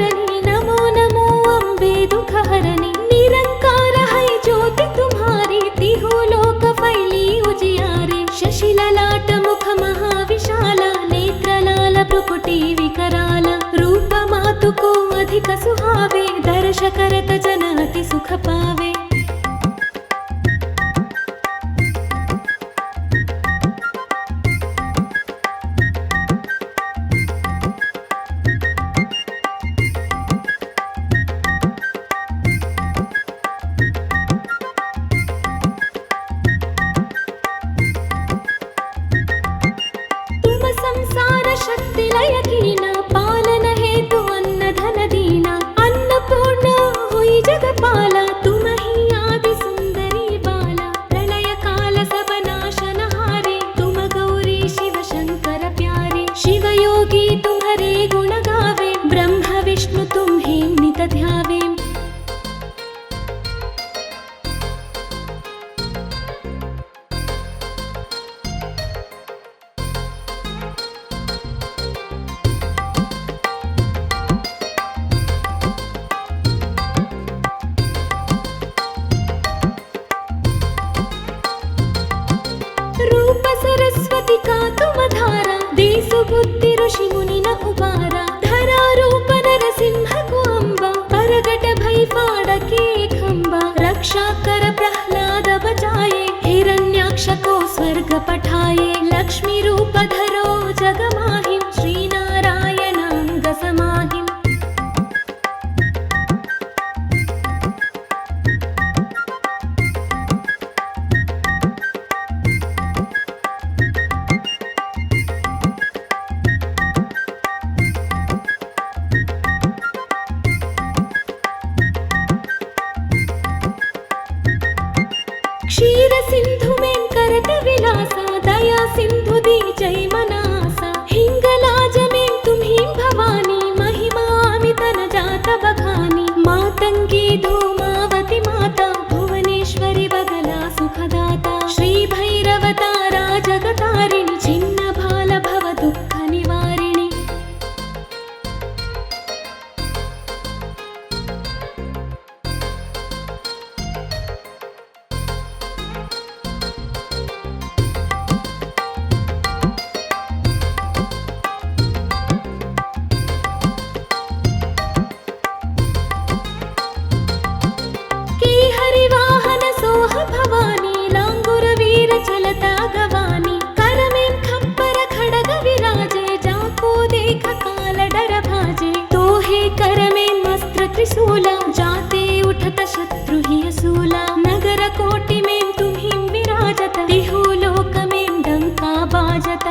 करनी, नमो नमो अम्बे दुख हरनी। निरंकार है ज्योति तुम्हारी, तिहु लोक फैली उजियारे। शशि ललाट मुख महाविशाला, नेत्र लाल भ्रुकुटी विकराल। रूप मातु को अधिक सुहावे, दर्श करत जन अति सुख पावे। संसार शक्ति लय कीना, पालन हेतु अन्न धन दीना। अन्नपूर्ण हुई जगपाला, तुम ही आदि सुंदरी बाला। प्रलय काल सब नाशन हारे, तुम गौरी शिव शंकर प्यारे। शिव योगी तुम्हारे गुण गावे, ब्रह्म विष्णु तुम्हें नित ध्यावे। रूप सरस्वती का तुम धारा, देसु बुद्धि ऋषि मुनि न उबारा। धरा रूप नरसिंह को अम्बा, परगट भई फाड़के खंबा। रक्षा कर प्रह्लाद बचाए, हिरण्याक्ष को स्वर्ग पठाए। लक्ष्मी रूप धरो जग माहिम, श्री नारायण अंग समाहिम। क्षीर सिंधु में करत विलासा, दया सिंधु दी जय मनासा। हिंगलाज में तुम्हीं भवानी, महिमा अमित न जात बखानी। मातंगी धूमावती माता, भुवनेश्वरी बगला सुखदाता। श्री भैरव तारा जगतारिणी, छिन्न भाल भव दुःख निवारिणी। हरिवाहन सोह भवानी, लांगुर वीर चलता गवानी। कर में खप्पर खड़ग विराजे, जाको देख काल डर भाजे। तो हे कर में मस्त्र त्रिशूला, जाते उठत शत्रु ही असूला। नगर कोटि में तुम्हीं विराजत, तिहु लोक में डंका बाजत।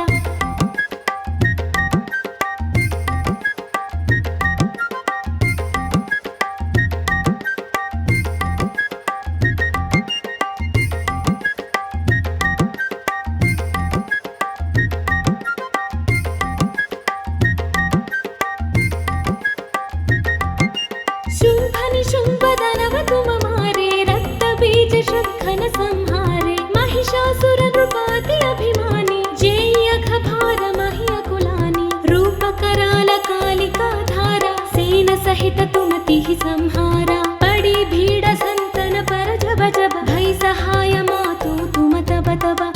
शुंभ निशुंभ दानव तुम मारे, रक्त बीज शंखन संहारे। महिषासुर नृपाति अभिमानी, जेई अघ भार महि अकुलानी। रूप कराल कालिका धारा, सेन सहित तुम तिहि संहारा। पड़ी भीड़ संतन पर जब जब, भई सहाय मातु तुम तब तब।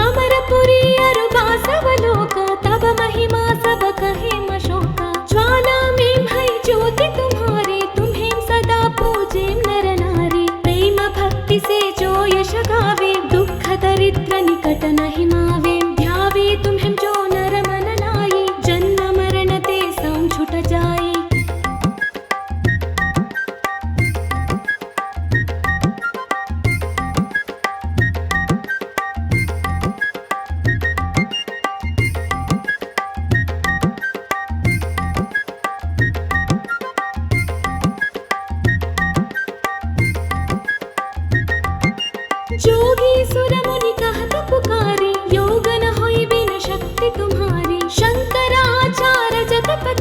अमरपुरी अरुबा सब लोक, तब महिमा सब कहे मशोका। ज्वाला में भई ज्योति तुम्हारे, तुम्हें सदा पूजे नर नारी। प्रेम भक्ति से जो यश गावे, दुख दरिद्र निकट नहीं मावे। ध्यावे तुम्हें जो नर मन लाई, जन्म मरण ते सम छुट जाई। जोगी सुर मुनि कहत पुकारे, योग न होय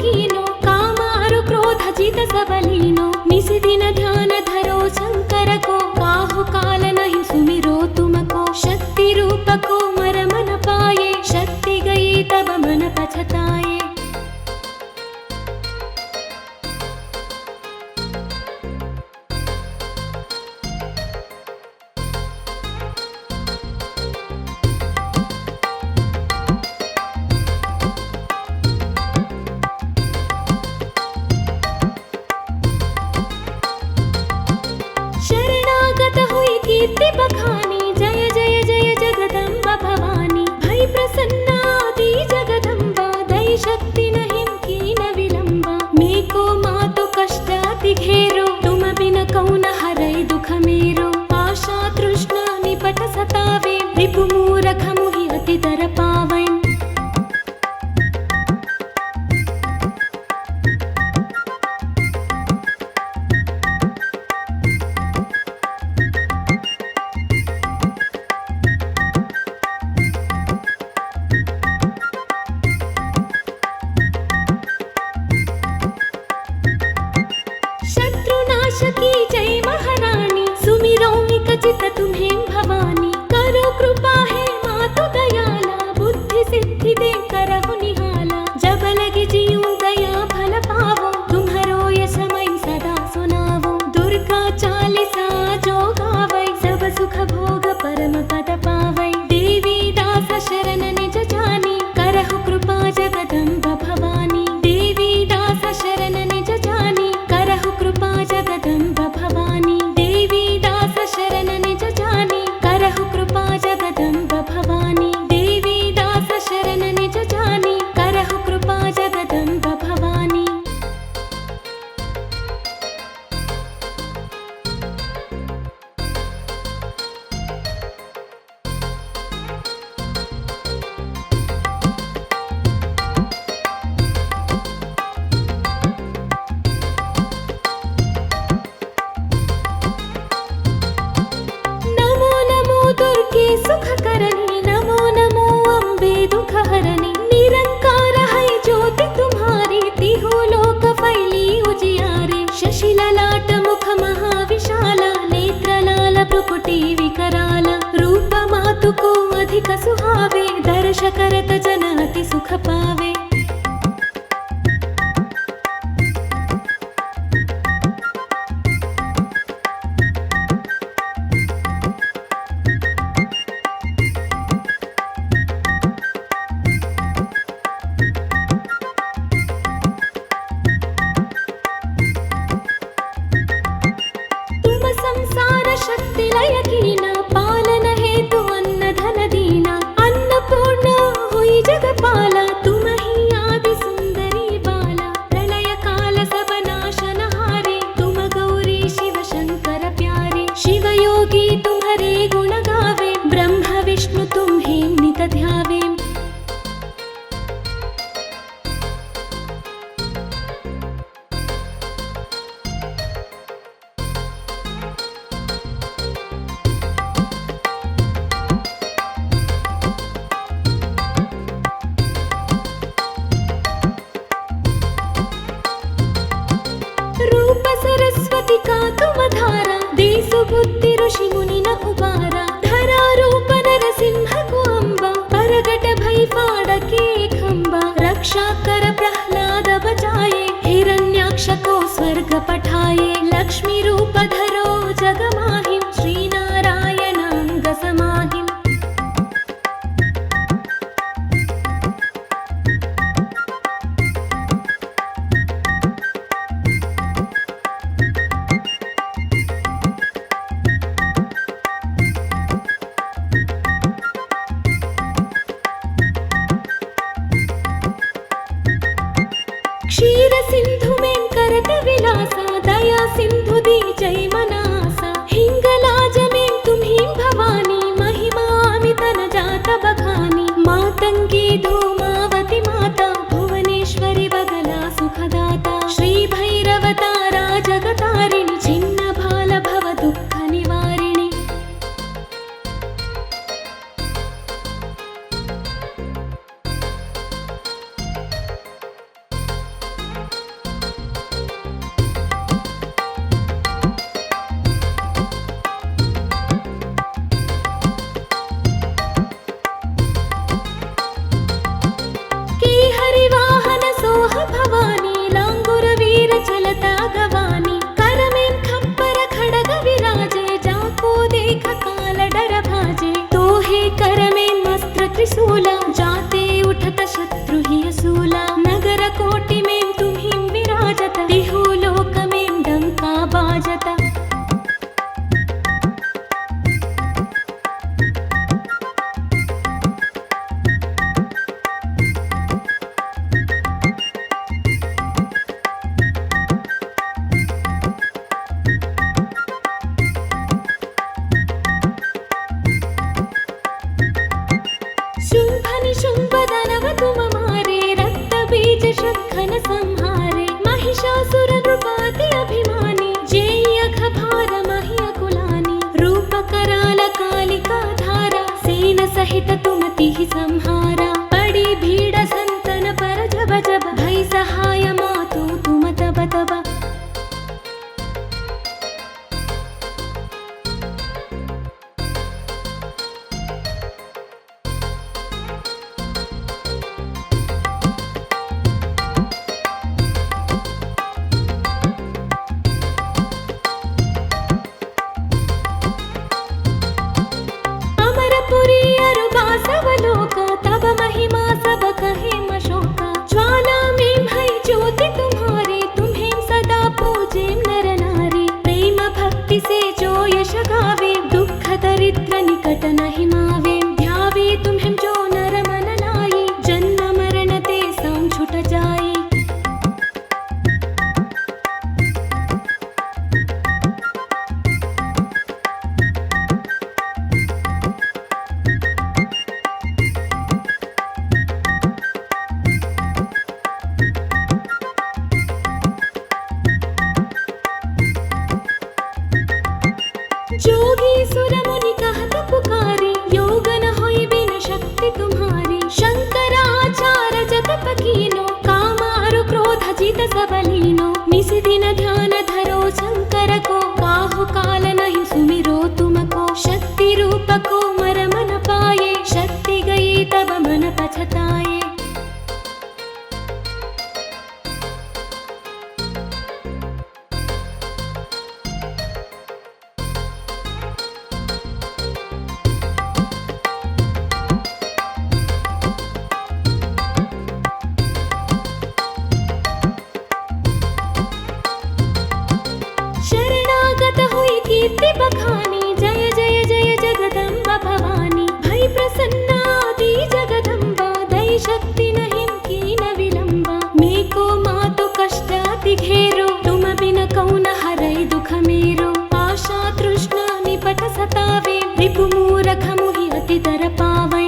कीनो कामारु क्रोध जित सबलीनो निसिदिन ध्यान धरो शंकर को काहु काल नहीं सुमिरो तुमको शक्ति रूप को मर मन पाए शक्ति गई तब मन पछताए। शरणागत हुई कीर्ति बखानी जय जय जय जगदम्बा भवानी भई प्रसन्ना आदि जगदम्बा दई शक्ति नहीं कीन विलंबा मेको मातु कष्ट अति घेरो तुम बिन कौन हरै दुख मेरो आशा तृष्णा निपट सतावे रिपु मूरख मुहि अति दर पावै। की जय महारानी सुमिरो विकचित तुम्हें भवानी करो कृपा है मातु दयाला बुद्धि सिद्धि दे करहु निहाला जब लगी जीऊं दया फल पावो तुम्हारो यश मैं सदा सुनावो दुर्गा चालीसा जो गावै सब सुख भोग परम पद पावै देवी दास शरण निज जानी करहु कृपा जगदम्ब भवानी देवी दास शरण निज जानी करहु कृपा जगदम्ब भवानी देवी दास शरण निज जानी करहु कृपा जगदम्ब भवानी देवी दास शरण निज जानी करहु कृपा जगदम्ब भवानी। दुर्गे सुख करनी नमो नमो अम्बे दुख हरनी निरंकार है ज्योति तुम्हारी तिहु लोक फैली उजियारे शशि ललाट मुख महाविशाला नेत्र लाल भ्रुकुटी विकराल रूप मातु को अधिक सुहावे दर्श करत जन अति सुख पावे। संसार शक्ति लय कीना पालन हेतु अन्न धन दीना अन्नपूर्ण हुई जगपाला तुम ही आदि सुंदरी बाला प्रलय काल सब नाशन हारे तुम गौरी शिव शंकर प्यारे शिव योगी तुम्हारे गुण गावे ब्रह्म विष्णु तुम्हें नित ध्यावे। रूप सरस्वती का तुम धारा देसु बुद्धि ऋषि मुनि न उबारा धरा रूप नरसिंह को अम्बा परगट भई फाड़के खंबा रक्षा कर प्रहलाद बचाए हिरण्याक्ष को स्वर्ग पठाए लक्ष्मी रूप धरो जग माहिम श्री नारायण अंग समाहिम। क्षीर सिंधु में करत विलासा दया सिंधु दी जय मनासा हिंगलाज में तुम्ही भवानी महिमा अमित न जात बखानी मातंगी धूमावती माता भुवनेश्वरी बगला सुखदाता श्री भैरव तारा जगतारिणी छिन्न भाल भव दुःख निवारिणी। मूला जाते उठत शत्रु ही असूला नगर कोटि में तुम्हीं विराजत तिहु लोक में डंका बाजत शुंभ निशुंभ दानव तुम मारे रक्त बीज शंखन संहारे महिषासुर नृपाति अभिमानी जेय अघभार महि अकुलानी रूप कराल कालिका धारा सेन सहित तुम तिहि संहारा पड़ी भीड़ संतन पर जब जब भई सहाय मातु तुम तब तब अमरपुरी अरुबासवलोक तब महिमा सब कहे मशोका ज्वाला में भई ज्योति तुम्हारे तुम्हें सदा पूजे नर नारी प्रेम भक्ति से जो यश गावे दुख दरिद्र निकट नहीं मावे ध्यावे तुम्हें जो नर मन लाई जन्म मरण ते सम छुट जाई जोगी सुर मुनि कहत पुकारे योग न होई बिन शक्ति तुम्हारी शंकराचार्य जगत कीनो कामारु क्रोध जित सबलीनो निस दिन ध्यान धरो शंकर को काहु काल नहीं सुमिरो तुमको शक्ति रूप को मरम न पाए शक्ति गई तब मन पछताए शरणागत हुई कीर्ति बखानी जय जय जय जगदम्बा भवानी भई प्रसन्ना आदि जगदम्बा दई शक्ति नहीं कीन विलंबा मेको मातु कष्ट अति घेरो तुम बिन कौन हरई दुख मेरो आशा तृष्णा निपट सतावे रिपु मूरख मुहि अति दर पावै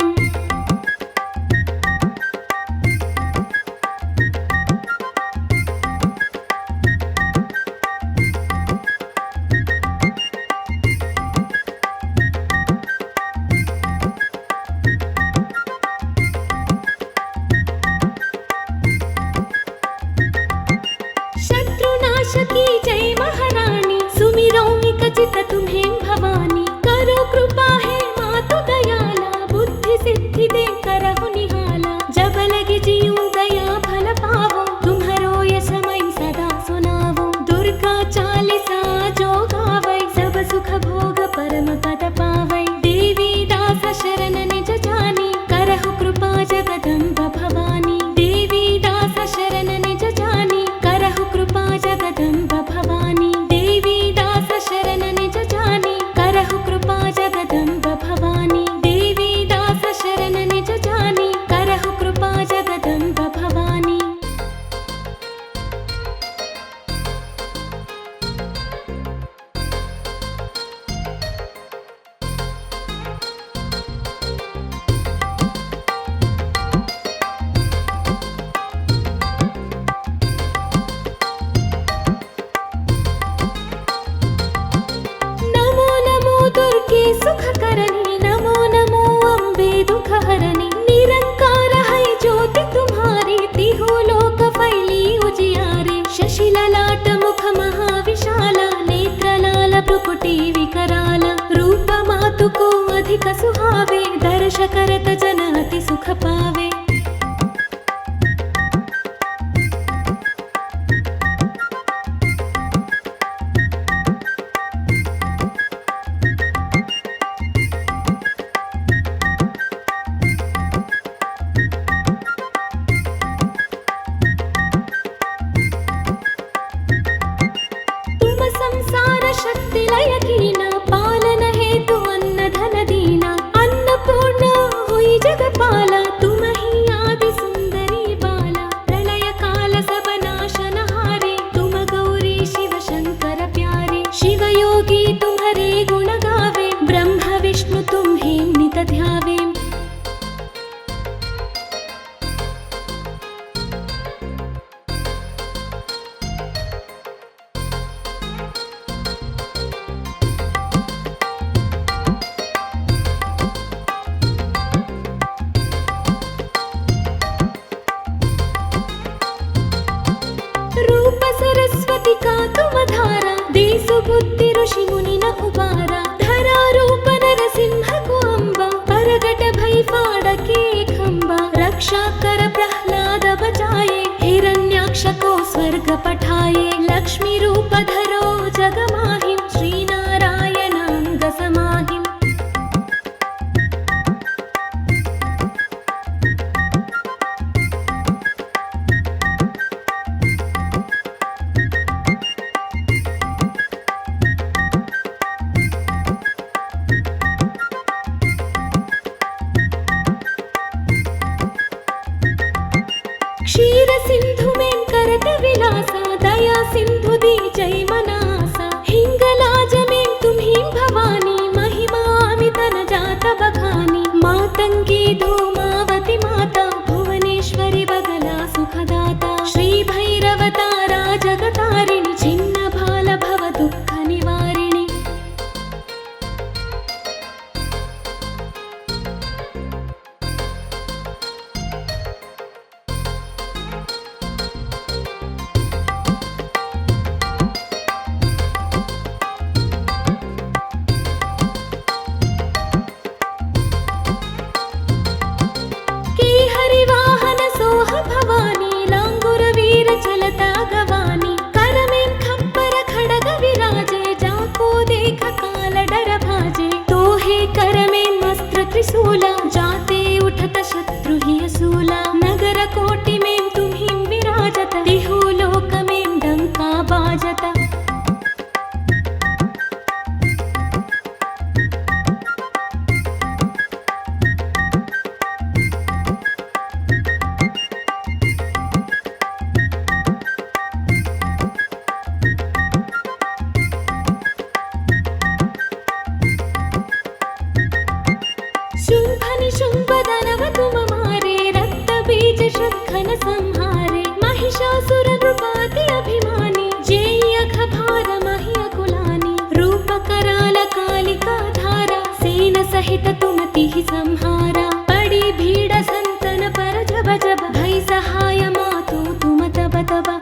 शत्रुनाशकी जय महारानी सुमिरौनिक चित तुम्हें भवानी करो कृपा है मातु दयाला बुद्धि सिद्धि दे करहु निहाला जब लगी जीऊं दया फल पावो तुम्हारो ये समय सदा सुनावो दुर्गा चालीसा जो गावै सब सुख भोग परम पद पावै देवी दास शरण निज जानी करहु कृपा जगदम्ब भवानी देवी दास शरण निज जानी करहु कृपा जगदम्ब भवानी देवी दास शरण निज जानी करहु कृपा जगदम्ब भवानी देवी दास शरण निज जानी करहु कृपा जगदम्ब भवानी नमो नमो दुर्गे सुख करनी नमो नमो अम्बे दुख हरनी निरंकार है ज्योति तुम्हारी तिहु लोक फैली उजियारे शशि ललाट मुख महाविशाला नेत्र लाल भ्रुकुटी विकराल रूप मातु को अधिक सुहावे दर्श करत जन अति सुख पावे ध्यावेम्। रूप सरस्वती कातुमधारा देसु बुद्धि ऋषि मुनिन उबारा धरा रूप नरसिंह को अम्बा परगट भई फाड़के खंबा रक्षा कर प्रह्लाद बचाए हिरण्याक्ष को स्वर्ग पठाए लक्ष्मी रूप धरो जग माहिम श्री नारायण अंग समाहिम। क्षीर सिंधु में करत विलासा दया सिंधु दी जय मनासा हिंगलाज में तुम्हीं भवानी महिमा अमित न जात बखानी मातंगी धूमावती माता भुवनेश्वरी बगला सुखदाता श्री भैरवतारा जगतारिणी छिन्न भाल भव दुःख निवारिणी। हरिवाहन सोह भवानी लांगुर वीर चलता गवानी कर में खप्पर खड़ग विराजे जाको देख काल डर भाजे तो हे कर में मस्त्र त्रिशूला जाते उठत शत्रु ही असूला नगर कोटि में तुम्हीं विराजत तिहु लोक में डंका बाजत। शुंभ निशुंभ दानव तुम मारे रक्त बीज शंखन संहारे महिषासुर नृपाति अभिमानी जेय खभार महि अकुलानी रूप कराल कालिका धारा सेन सहित तुम तिहि संहारा पड़ी भीड़ संतन पर जब जब भई सहाय मातु तुम तब तब।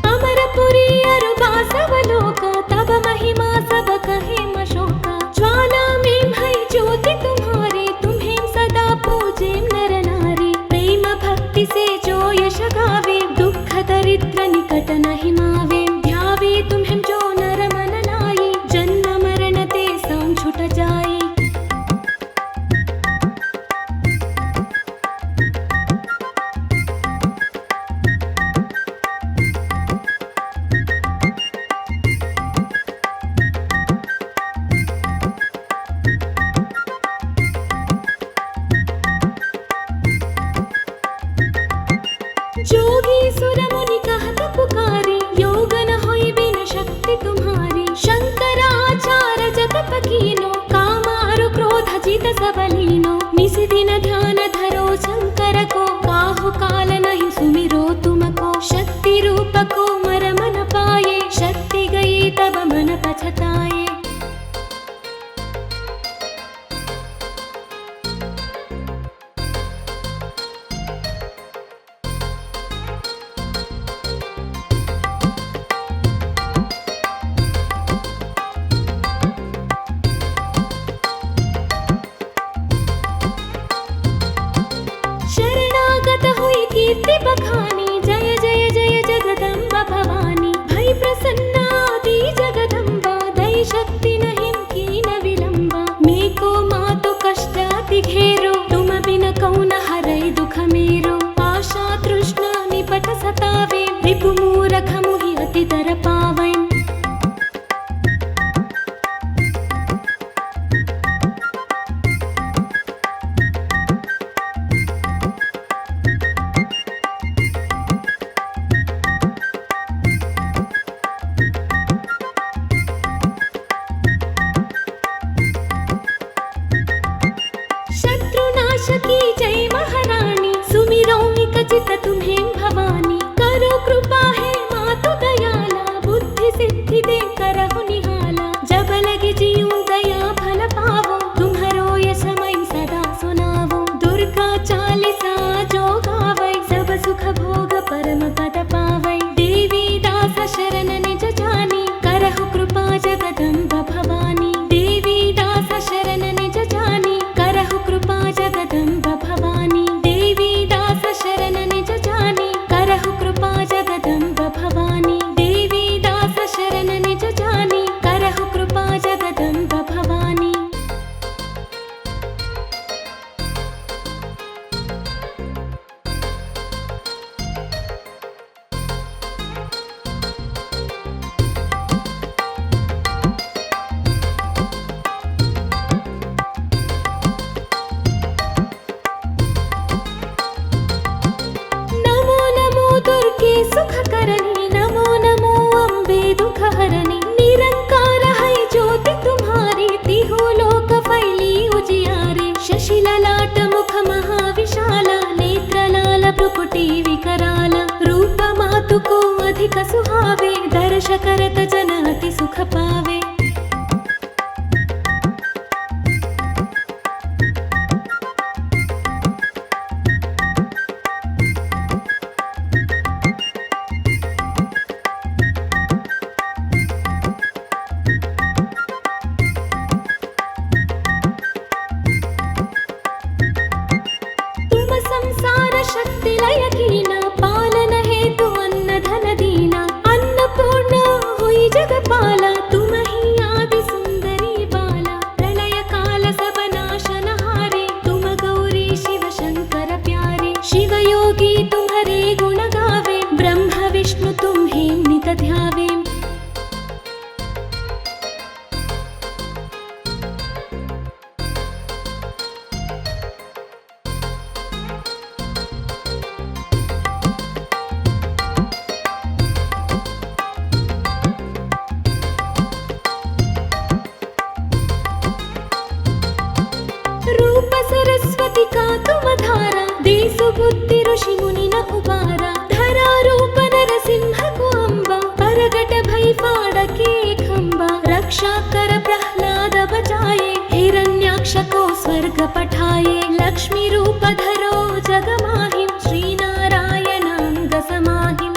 अमरपुरी अरुबासवलोक तब महिमा सब कहे मशोका ज्वाला में भई ज्योति तुम्हारे तुम्हें सदा पूजे नर नारी प्रेम भक्ति से जो यश गावे दुख दरिद्र निकट नहीं मावे ध्यावे तुम्हें जो नर मन लाई जन्म मरण ते संग छुट जाए। जोगी सुर मुनि कहत पुकारी योग न होई बिन शक्ति तुम्हारी शंकराचार्य जगत कीनो कामारु क्रोध जित सबलीनो निसि दिन ध्यान धरो शंकर को काहु काल नहीं सुमिरो तुमको शक्ति रूप को मर मन पाए शक्ति गई तब मन पछताए। शरणागत हुई कीर्ति बखानी जय जय जय जगदम्बा भवानी भई प्रसन्ना आदि जगदम्बा दई शक्ति कृपा जगदम्ब भवानी देवी दास शरण निज जानी करहु कृपा जगदम्ब भवानी देवी दास शरण निज जानी करहु कृपा जगदम्ब भवानी देवी दास शरण निज जानी करहु कृपा जगदम्ब भवानी। नमो नमो दुर्गे सुखकरणी नमो नमो अम्बे दुखहरणी निरंकार है ज्योति तुम्हारी तिहु लोक फैली उजियारे शशि ललाट मुख महाविशाला नेत्र लाल भ्रुकुटी विकराल रूप मातु को अधिक सुहावे दर्श करत जन अति सुख पावे। संसार शक्ति लय कीना पालन हेतु अन्न धन दीना अन्नपूर्ण हुई जगपाला तुम ही आदि सुंदरी बाला प्रलय काल सब नाशन हारे तुम गौरी शिव शंकर प्यारे शिव योगी तुम्हारे गुण गावे ब्रह्म विष्णु तुम्हें नित ध्यावे। रूप सरस्वती का तुम धारा देसु बुद्धि ऋषि मुनि न उबारा धरा रूप नरसिंह को अम्बा परगट भई फाड़के खंबा रक्षा कर प्रहलाद बचाए हिरण्याक्ष को स्वर्ग पठाए लक्ष्मी रूप धरो जग माहिम श्री नारायण अंग समाहिम।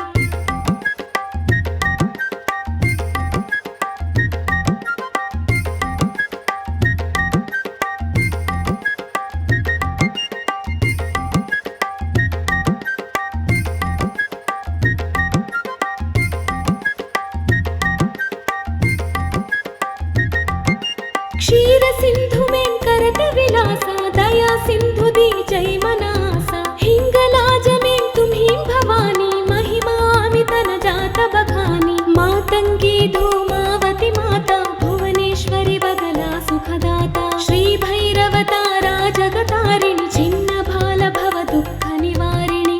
क्षीर सिंधु में करत विलासा दया सिंधु दी जय मनासा हिंगलाज में तुम्हीं भवानी महिमा अमित न जात बखानी मातंगी धूमावती माता भुवनेश्वरी बगला सुखदाता श्री भैरव तारा जगतारिणी छिन्न भाल भव दुःख निवारिणी।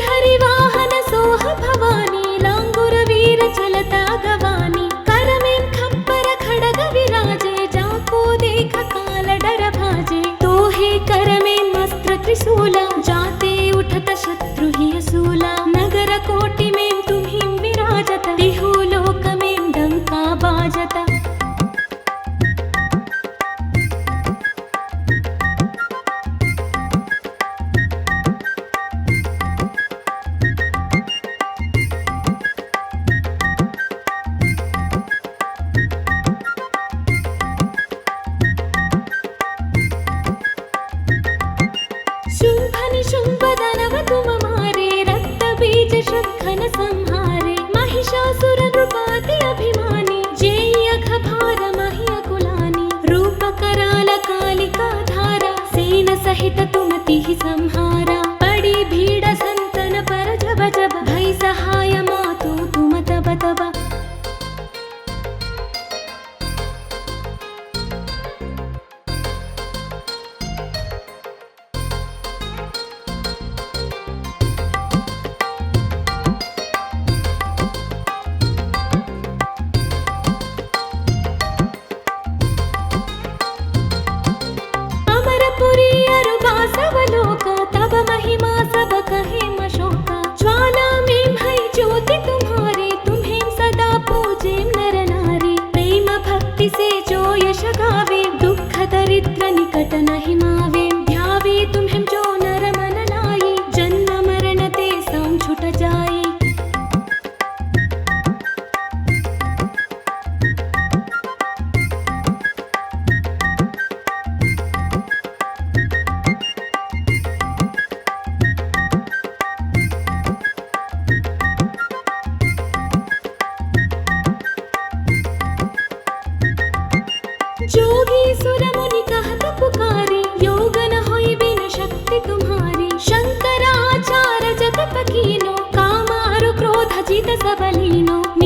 हरिवाहन सोह भवानी लांगुर वीर चलता गवानी कर में खप्पर खड़ग विराजे जाको देख काल डर भाजे तोहे कर में मस्त्र त्रिशूला जाते उठत शत्रु ही असूला नगर कोटि में तुम्हीं विराजत तिहु लोक में डंका बाजत। शुंभ निशुंभ दानव तुम मारे रक्त बीज शंखन संहारे महिषासुर नृपाति अभिमानी जेय अघभार महि अकुलानी रूप कराल कालिका धारा सेन सहित तुम तिहि संहारा पड़ी भीड़ संतन पर जब जब भई सहाय मातु तुम तब तब।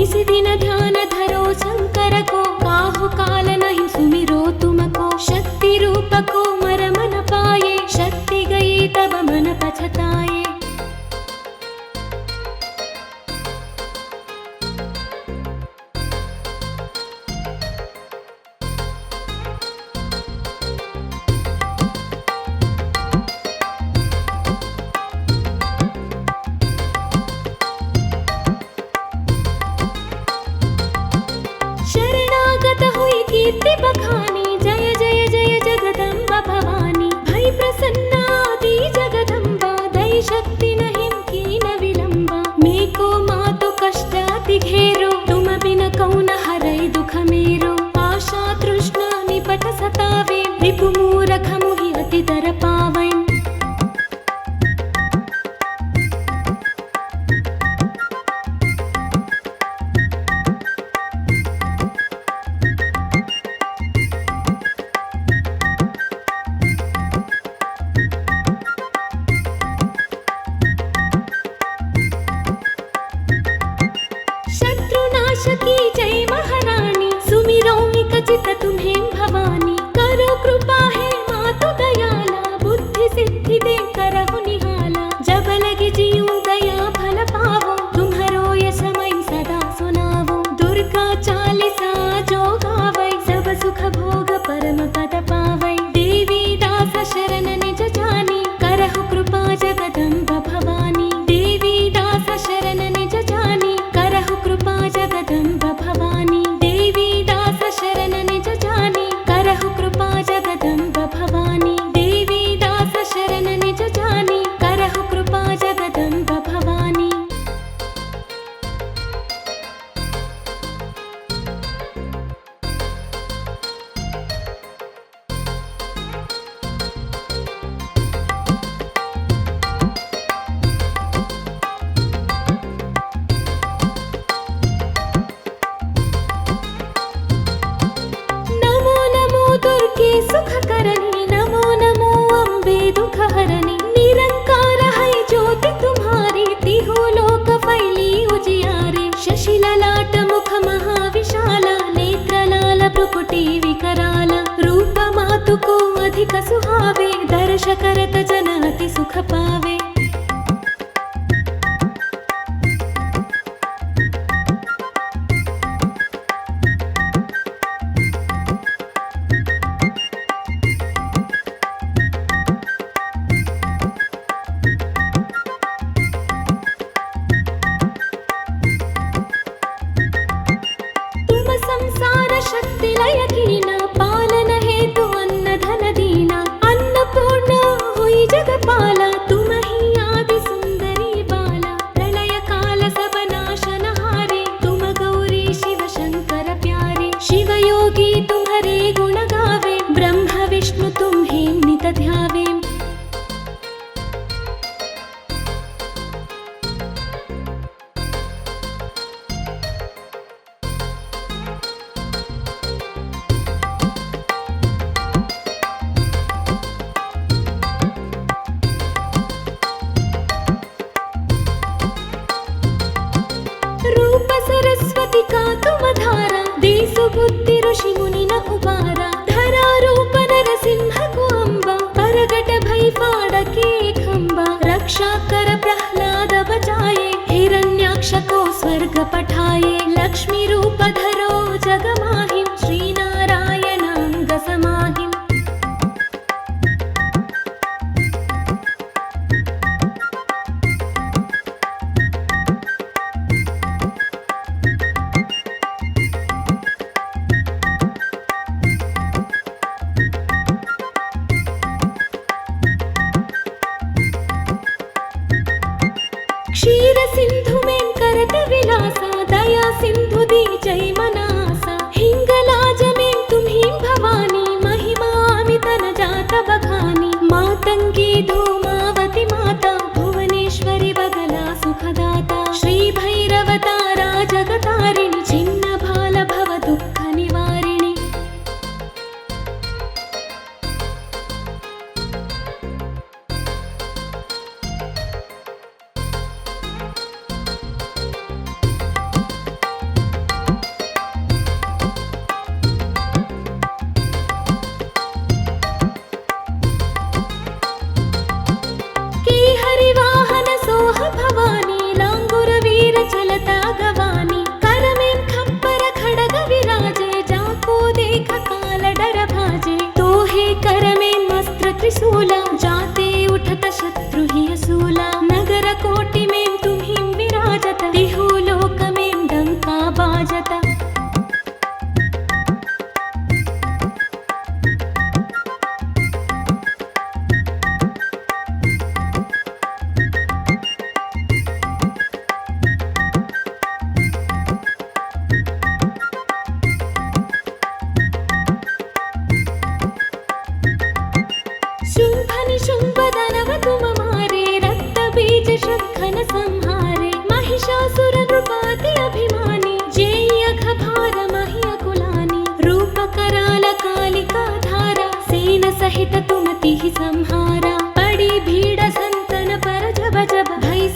निसिदिन ध्यान धरो शंकर को काहु काल नहीं सुमिरो तुमको शक्ति रूप को मर मन पाए शक्ति गई तब मन पछताए। शरणागत हुई कीर्ति बखानी जय जय जय जगदम्बा भवानी भई प्रसन्ना आदि जगदम्बा दई शक्ति नहीं कीन विलंबा मेको मातु कष्ट अति घेरो तुम बिन कौन हरई दुख मेरो आशा तृष्णा निपट सतावे रिपु मूरख मुहि अति दर पावै। की जय महारानी सुमिरो निकचित तुम्हें भवानी करो कृपा है मातु दयाला बुद्धि सिद्धि दे करहु निहाला जब लगे जीऊं दया फल पावो तुम्हारो ये समय सदा सुनावो दुर्गा चालीसा जो गावै सब सुख भोग परम पद पावै देवी दास शरण निज जानी करहु कृपा जगदम्ब भवानी देवी दास शरण निज जानी करहु कृपा जगदम्ब भवानी देवी दास शरण निज जानी करहु कृपा जगदम्ब भवानी देवी दास शरण निज जानी करहु कृपा जगदम्ब भवानी। दुर्गे सुख करनी नमो नमो अम्बे दुख हरनी निरंकार है ज्योति तुम्हारी तिहो लोक फैली उजियारे शशि ललाट मुख महाविशाला नेत्र लाल भ्रुकुटी विकराल रूप मातु को अधिक सुहावे दर्श करत जन अति सुख पावे। संसार शक्ति लय कीना पालन हेतु अन्न धन दीना अन्नपूर्ण हुई जगपाला तुम ही आदि सुंदरी बाला प्रलय काल सब नाशन हारे तुम गौरी शिव शंकर प्यारे शिव योगी तुम्हारे गुण गावे ब्रह्म विष्णु तुम्हें नित ध्यावे। रूप सरस्वती का तुम धारा देसु बुद्धि ऋषि मुनि न उबारा धरा रूप नरसिंह को अम्बा परगट भई फाड़के खंबा रक्षा कर प्रहलाद बचाए हिरण्याक्ष को स्वर्ग पठाए लक्ष्मी रूप धरो जग माहिम श्री नारायण अंग समाहिम। क्षीर सिंधु में करत विलासा दया सिंधु दी जय मनासा हिंगलाज में तुम्ही भवानी महिमा अमित न जात बखानी मातंगी धूमावती माता भुवनेश्वरी बगला सुखदाता श्री भैरव तारा जगतारिणी छिन्न भाल भव दुःख निवारिणी।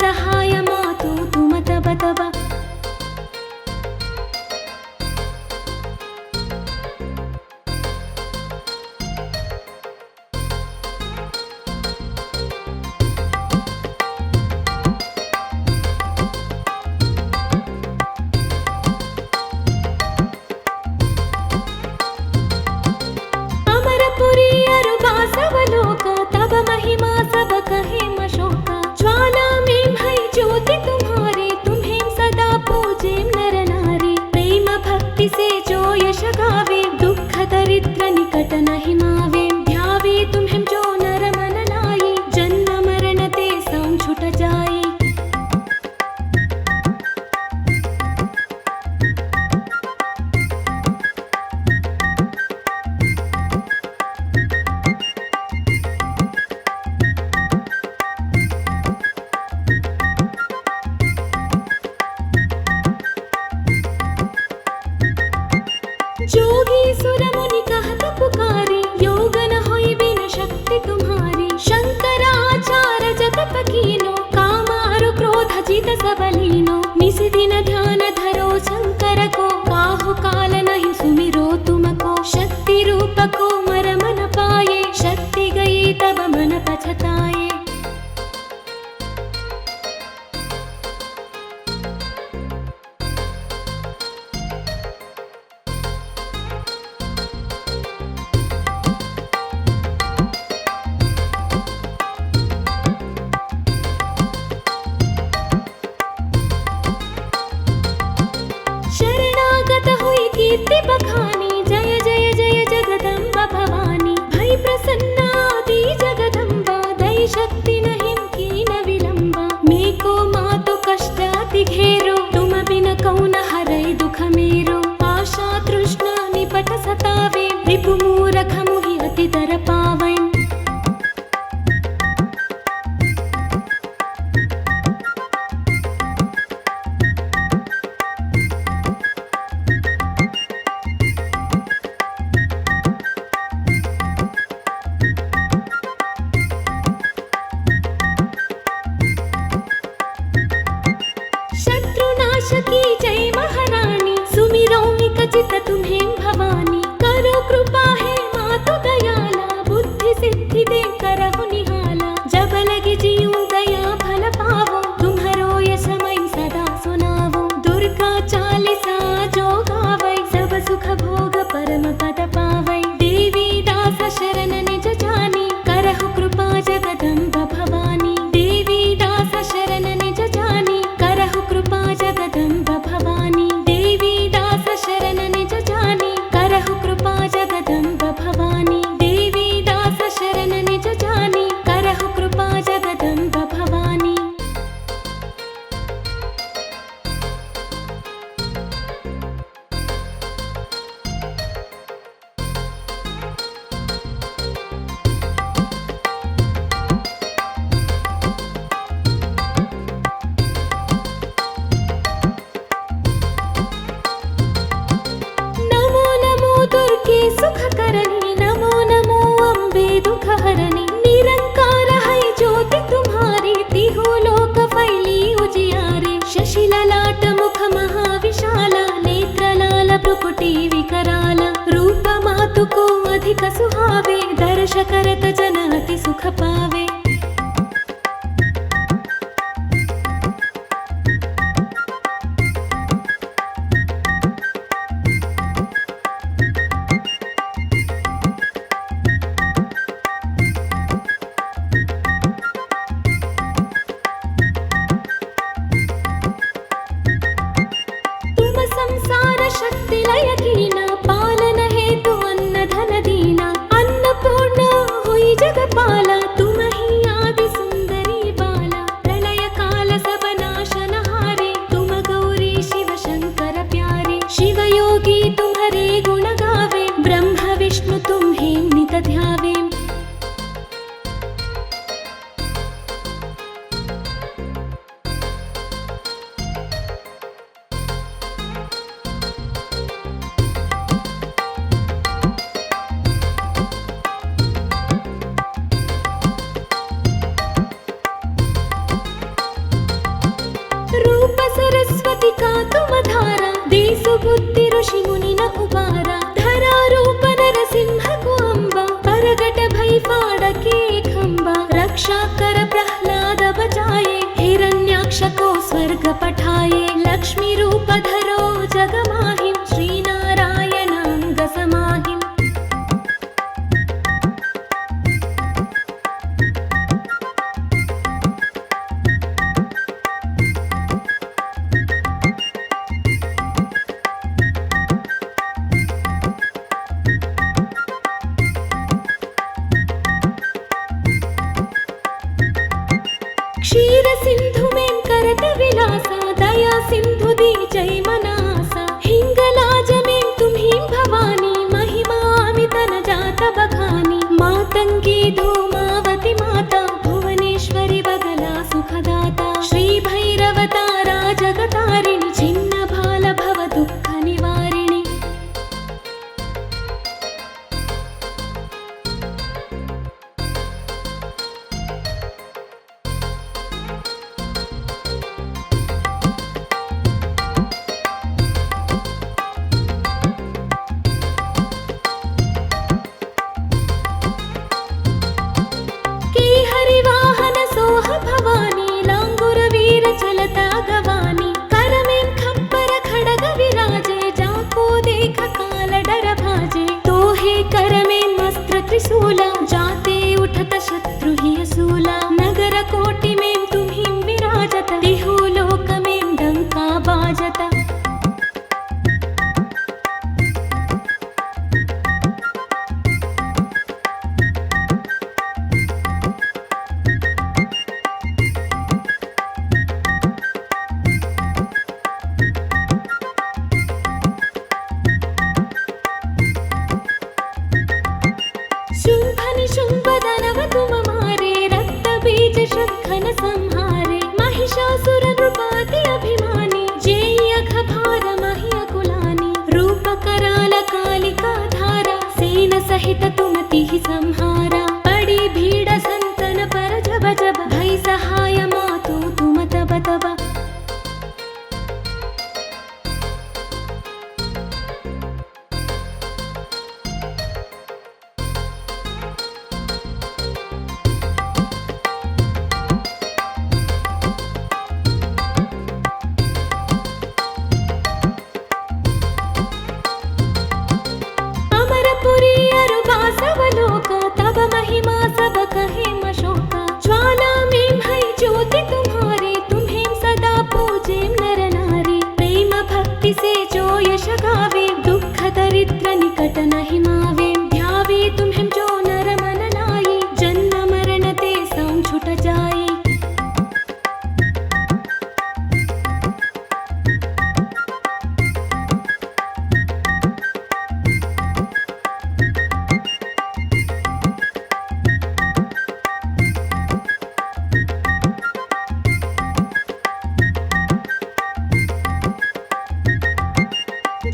सहाय मातु तुम तब तब। अमरपुरी अरु बासवलोक तब महिमा सब कहे मशोक। ज्वाला में भई ज्योति तुम्हारे तुम्हें सदा पूजे नर नारी। प्रेम भक्ति से जो यश गावे दुख दरिद्र निकट नहीं मावे। ध्यावे तुम्हें जो नर मन लाई जन्म मरण ते सम छुट जाई। जोगी सुर मुनि कहत पुकारे योग न होई बिन शक्ति तुम्हारी। शंकराचार्य जतप कीनो कामारु क्रोध जित सब लीनो। निस दिन ध्यान धरो शंकर को काहु काल नहीं सुमिरो तुमको। शक्ति रूप को मर मन पाए शक्ति गई तब मन पछताए। शरणागत हुई कीर्ति बखानी जय जय जय जगदम्बा भवानी। भई प्रसन्ना आदि जगदम्बा दई शक्ति नहीं कीन विलंबा। मेको मातु कष्ट अति घेरो तुम बिन कौन हरई दुख मेरो। आशा तृष्णा निपट सतावे रिपु मूरख मुहि अति दर पावै। शत्रुनाश की जय महारानी सुमिरो विकचित तुम्हें भवानी। करो कृपा है मातु दयाला बुद्धि सिद्धि दे करहु निहाला। जब लगे जीऊं दया फल पावो तुम्हारो ये समय सदा सुनावो। दुर्गा चालीसा जो गावै सब सुख भोग परम पद पावै। देवी दास शरण निज जानी करहु कृपा जगदम्ब भवानी। देवी दास शरण निज जानी करहु कृपा जगदम्ब भवानी। देवी दास शरण निज जानी करहु कृपा जगदम्ब भवानी। देवी दास शरण निज जानी करहु कृपा जगदम्ब भवानी। नमो नमो दुर्गे सुख करनी नमो नमो अम्बे दुख हरनी। निरंकार है ज्योति तुम्हारी तिहु लोक फैली उजियारे। शशि ललाट मुख महाविशाला नेत्र लाल भ्रुकुटी विकराल। रूप मातु को अधिक सुहावे दर्श करत जन अति सुख पावे। तुम संसार शक्ति लय कीना पालन हेतु अन्न धन दीना। अन्नपूर्ण हुई जगपाला तुम बुद्धि ऋषि मुनिन उबार धरारूप नरसिंहकु अम्ब परगट भई फाडके खंब रक्षाकर प्रह्लाद बचाये हिरण्याक्ष को स्वर्ग पठाये लक्ष्मी रूप धरो जगमाहिं श्रीनारायण अंग समाहिं क्षीर सिंधु में करत विलासा दया सिंधु दी जय मनासा हिंगलाज में तुम्हीं भवानी महिमा अमित न जात बखानी मातंगी धूमावती माता भुवनेश्वरी बगला सुखदाता श्री भैरव तारा जगतारिणी छिन्न भाल भव दुःख निवारिणी हरिवाहन सोह भवानी लांगुर वीर चलता गवानी कर में खप्पर खड़ग विराजे जाको देख काल डर भाजे तो हे कर में मस्त्र त्रिशूला जाते उठत शत्रु ही असूला नगर कोटि में तुम्हीं विराजत तिहु लोक में डंका बाजत शुंभनिशुंभदानव तुम मारे रक्त बीज शंखन संहारे महिषासुर नृपाति अभिमानी जेयख भार महियकुलानी रूप कराल कालिका धारा सेन सहित तुम तिहि संहारा बड़ी भीड़ संतन पर जब जब भई सहाय मातु तुम तब तब अरुबासवलोक तब महिमा सब कहे मशोक ज्वाला में भई ज्योति तुम्हारे तुम्हें सदा पूजे नर नारी प्रेम भक्ति से जो यश गावे दुख दरिद्र निकट नहीं मावे ध्यावे तुम्हें जो नर मन लाई जन्म मरण ते संग छुट जाई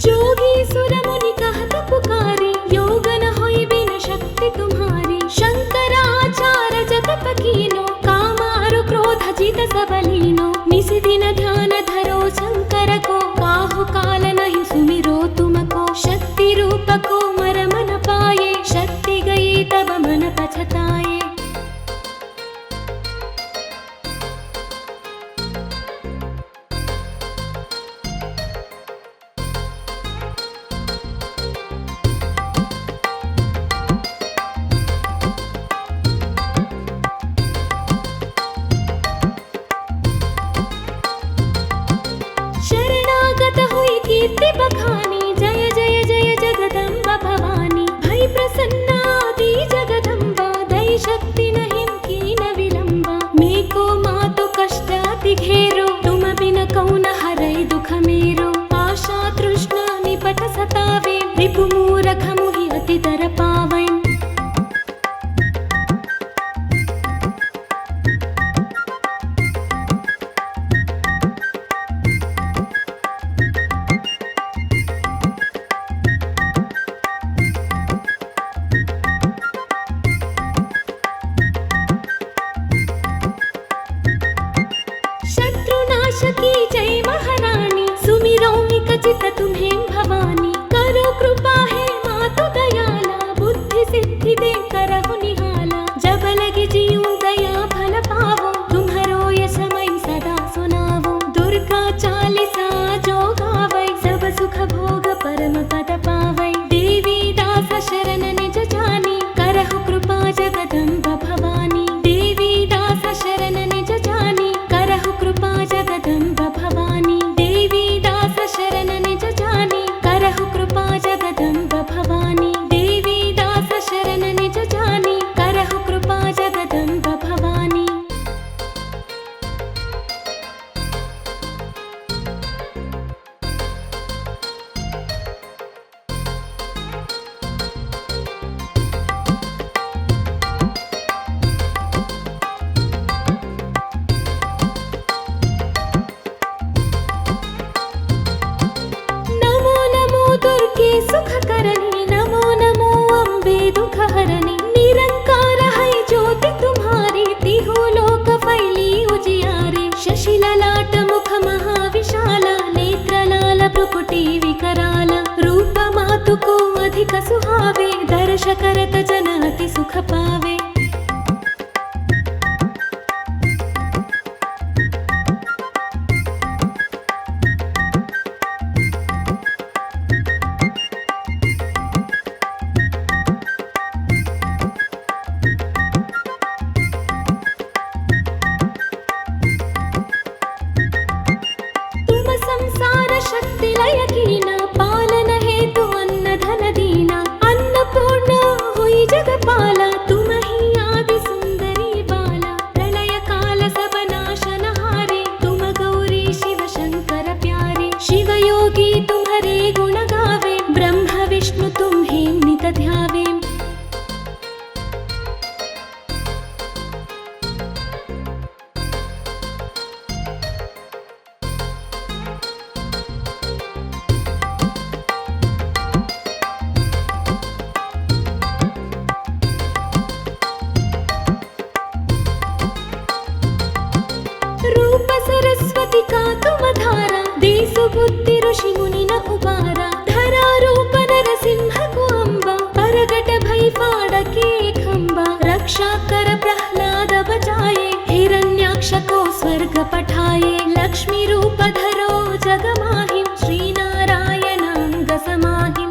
जोगी सुर मुनि कहत पुकारी योग न होई बिन शक्ति तुम्हारी शंकराचार्य जगत कीनो काम अरु क्रोध जित सब लीनो निसि दिन ध्यान धरो शंकर को काहु काल नहीं सुमिरो तुमको शक्ति रूप को मर मन पाए शक्ति गई तब मन पछताए शरणागत हुई कीर्ति बखानी जय जय जय जगदम्बा भवानी भई प्रसन्नादि जगदम्बा दई शक्ति नहीं कीन विलंबा मेको मातु कष्टाति घेरो तुम बिन कौन हरई दुख मेरो आशा तृष्णा निपट सतावे रिपु मूरख मुहि अति दर पावै सहित तुम्हें भवानी, करो कृपा है मातु दयाला, बुद्धि सिद्धि दे करहु निहाला, जब लगे जीऊं दया फल पावो, तुम्हारो यश मैं सदा सुनावो, दुर्गा चालीसा जो गावै, सब सुख भोग परम पद पावै, देवी दास शरण निज जानी, करहु कृपा जगदम्ब भवानी, देवी दास शरण निज जानी, करहु कृपा जगदम्ब भवानी, देवी दास शरण निज जानी, करहु कृपा जगदम्ब भवानी, देवी दास शरण निज जानी, करहु कृपा जगदम्ब भवानी। नमो नमो दुर्गे सुखकरणी, नमो नमो अम्बे दुखहरणी, निरंकार है ज्योति तुम्हारी, तिहु लोक फैली उजियारे, शशि ललाट मुख महाविशाला, नेत्र लाल भ्रुकुटी विकराल, रूप मातु को अधिक सुहावे, दर्श करत जन अति सुख पावे। तुम संसार शक्ति लय कीना, पालन हेतु अन्न धन दीना, अन्नपूर्ण हुई जगपाला, तुम ही आदि सुंदरी बाला, प्रलय काल सब नाशन हारे, तुम गौरी शिव शंकर प्यारे, शिव योगी तुम्हारे गुण गावे, ब्रह्म विष्णु तुम्हें नित ध्यावे। रूप सरस्वती का तुम धारा, देसु बुद्धि ऋषि मुनि न उबारा, धरा रूप नरसिंह को अम्बा, परगट भई फाड़के खंबा, रक्षा कर प्रह्लाद बचाए, हिरण्याक्ष को स्वर्ग पठाए, लक्ष्मी रूप धरो जग माहिम, श्री नारायण अंग समाहिम।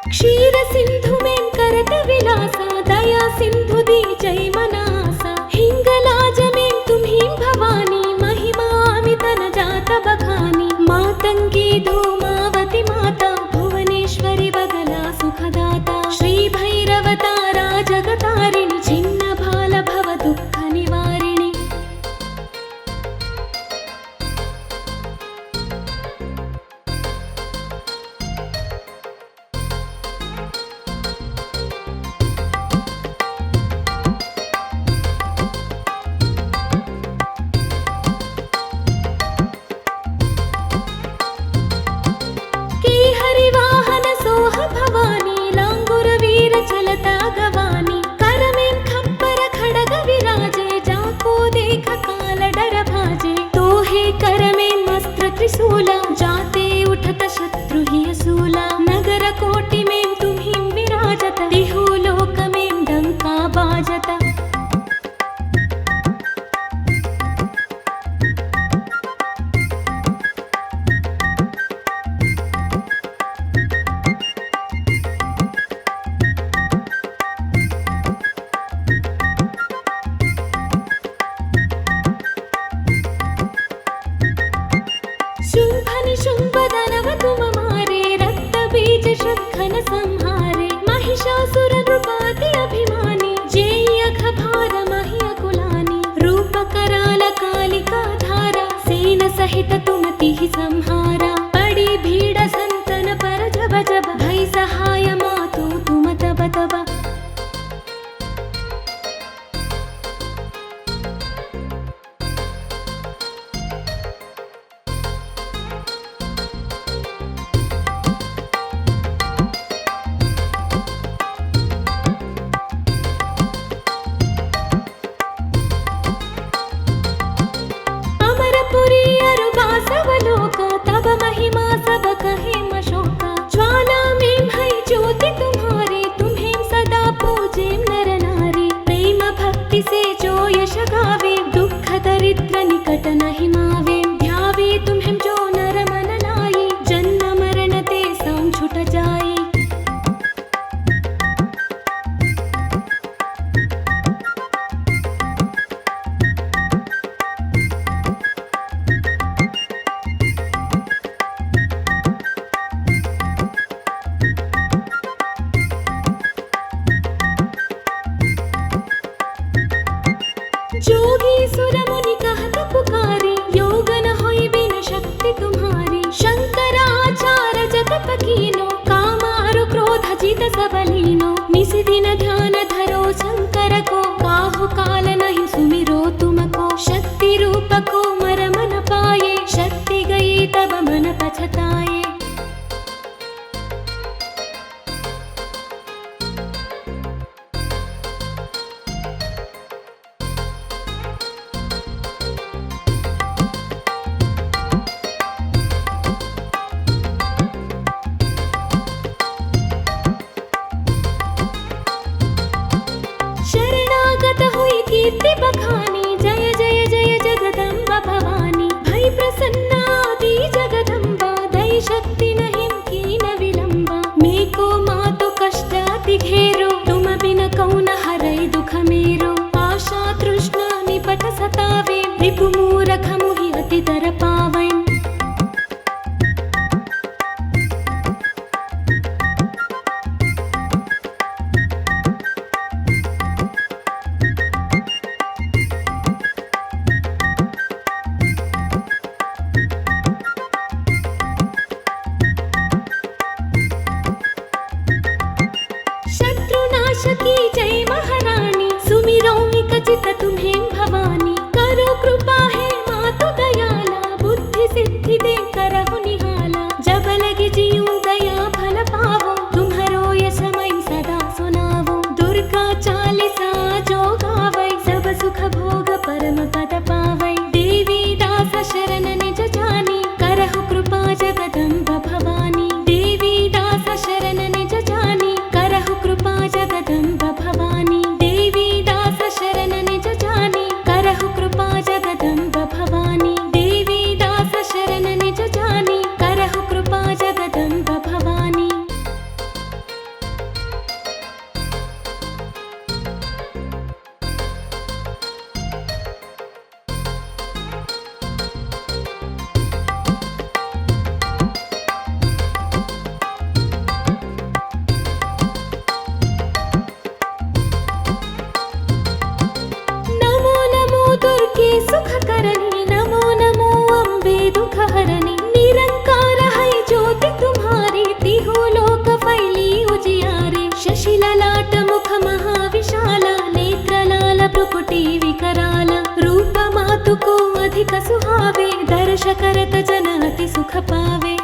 क्षीर सिंधु में करत विलासा, दया सिंधु दी जय मनासा, हिंगलाज में तुम्हीं भवानी, महिमा अमित न जात बखानी, मातंगी धूमावती माता, भुवनेश्वरी बगला सुखदाता, श्री भैरव तारा जगतारिणी, छिन्न भाल भव दुःख निवारिणी। सहित तुमति ही संहारा पड़ी भीड़ संतन पर जब जब भई सहाय मातु तुम तब तब। कीर्ति बखानी जय जय जय जगदम्ब भवानी भई प्रसन्नादि जगदम्बा दई शक्ति नहीं कीन विलंबा मेको मातु कष्ट अति घेरो तुम बिन कौन हरई दुख मेरो आशा तृष्णा निपट सतावे रिपु मूरख मुहि अति दर पावै की जय महारानी सुमिरो विकचित तुम्हें भवानी करो कृपा है मातु दयाला बुद्धि सिद्धि दे करहु निहाला जब लगे जीऊं दया फल पावो तुम्हारो ये समय सदा सुनावो दुर्गा चालीसा जो गावै सब सुख भोग परम पद पावै देवी दास शरण निज जानी करहु कृपा जगदम्ब भवानी देवी दास शरण निज जानी करहु कृपा जगदम्ब भवानी देवी दास शरण निज जानी करहु कृपा जगदम्ब भवानी देवी दास शरण निज जानी करहु कृपा जगदम्ब भवानी दुर्गे सुख करनी नमो नमो अम्बे दुख हरनी निरंकार है ज्योति तुम्हारी तिहो लोक फैली उजियारे शशि ललाट मुख महाविशाला नेत्र लाल भ्रुकुटी विकराल रूप मातु को अधिक सुहावे दर्श करत जन अति सुख पावे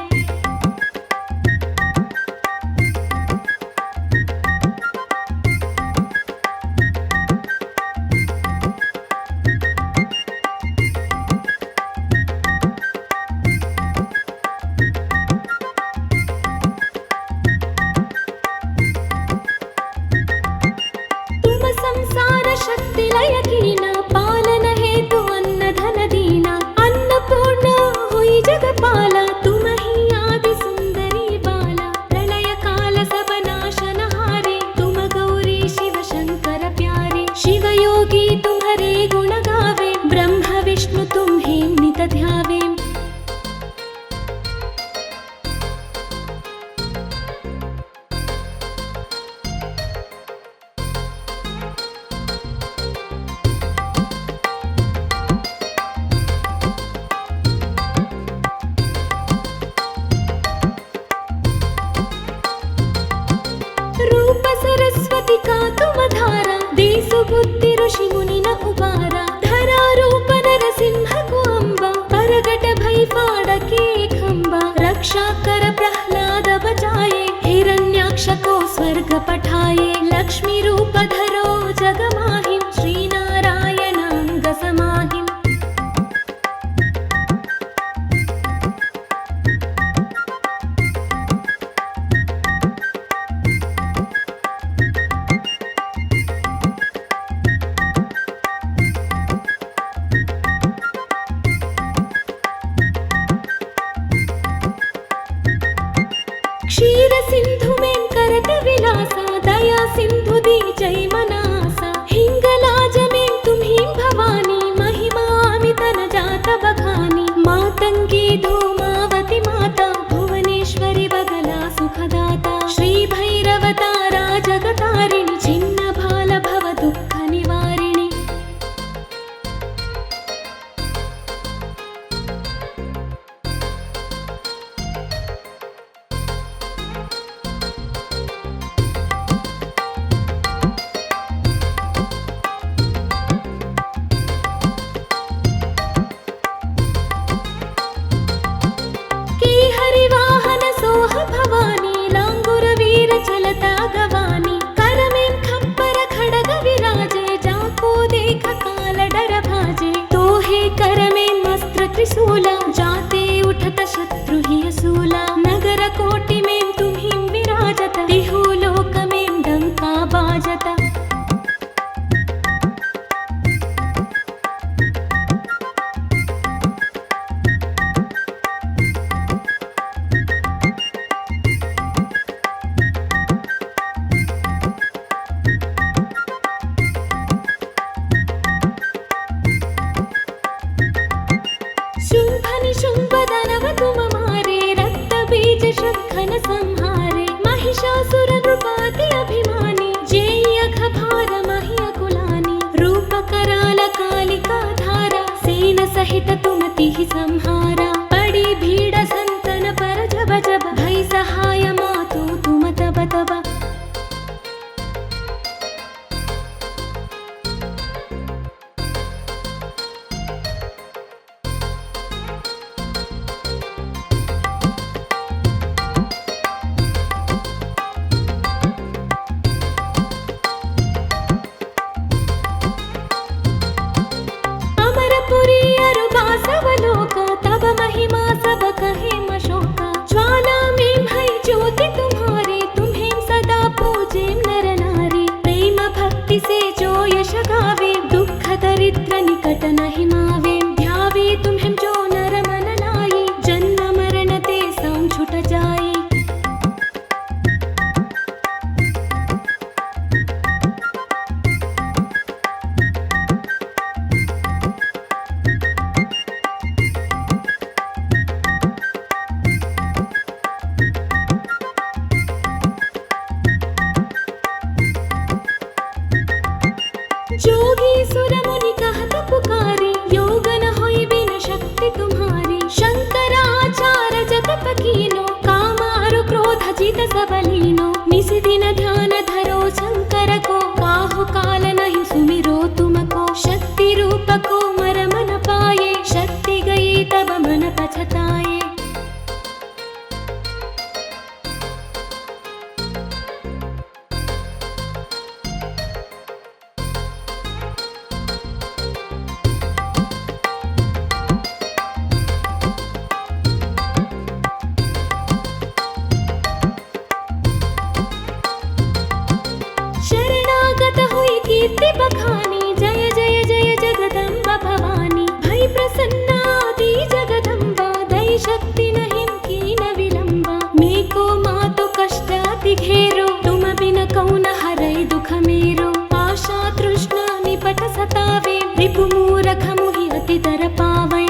संसार शक्ति लय कीना पालन हेतु अन्न धन दीना अन्नपूर्ण हुई जगपाला तुम ही आदि सुंदरी बाला प्रलय काल सब नाशन हारे तुम गौरी शिव शंकर प्यारे शिव योगी तुम्हारे गुण गावे ब्रह्म विष्णु तुम्हें नित ध्यावे रूप सरस्वती का तुम धारा देसु बुद्धि ऋषि मुनि न उबारा धरा रूप नरसिंह को अम्बा परगट भई फाड़के खंबा रक्षा कर प्रहलाद बचाए हिरण्याक्ष को स्वर्ग पठाए लक्ष्मी रूप धरो जग माहिम श्री नारायण अंग समाहिम क्षीर सिंधु में करत विलासा दया सिंधु दी जय मनासा हिंगलाज में तुम्ही भवानी महिमा अमित न जात बखानी मातंगी धूमावती माता भुवनेश्वरी बगला सुखदाता श्री भैरव तारा जगतारिणी छिन्न भाल भव दुःख निवारिणी त्रिशूला जाते उठत शत्रु ही असूला नगर कोटि में तुम्हीं विराजत तिहु लोक में डंका बाजत संहारे महिषासुर नृपाति अभिमानी जेयि अघ भार महि अकुलानि रूप कराल कालिका धारा सेन सहित तुमति संहारा पड़ी भीड़ संतन पर जब जब भई सहाय मातु तुम तब तब तब महिमा सब कहे मशोका ज्वाला में भई ज्योति तुम्हारे तुम्हें सदा पूजे नर नारी प्रेम भक्ति से जो यश गावे दुख दरिद्र निकट नहीं मावे ध्यावे तुम्हें जो नर मन लाई जन्म मरण ते सम छुट जाए जोगी सुर मुनि कहत पुकारे योग न होई बिन शक्ति तुम्हारी शंकराचार्य जगत कीनो कामारु क्रोध जित सब लीनो निसि दिन ध्यान धरो शंकर को काहु काल नहीं सुमिरो तुमको शक्ति रूप को मर मन पाए शक्ति गई तब मन पछताए शरणागत हुई कीर्ति बखानी जय जय जय जगदम्ब भवानी भई प्रसन्ना आदि जगदम्बा दई शक्ति नहीं कीन विलंबा मेको मातु कष्ट अति घेरो तुम बिन कौन हरै दुख मेरो आशा तृष्णा निपट सतावे रिपु मूरख मुहि अति दर पावै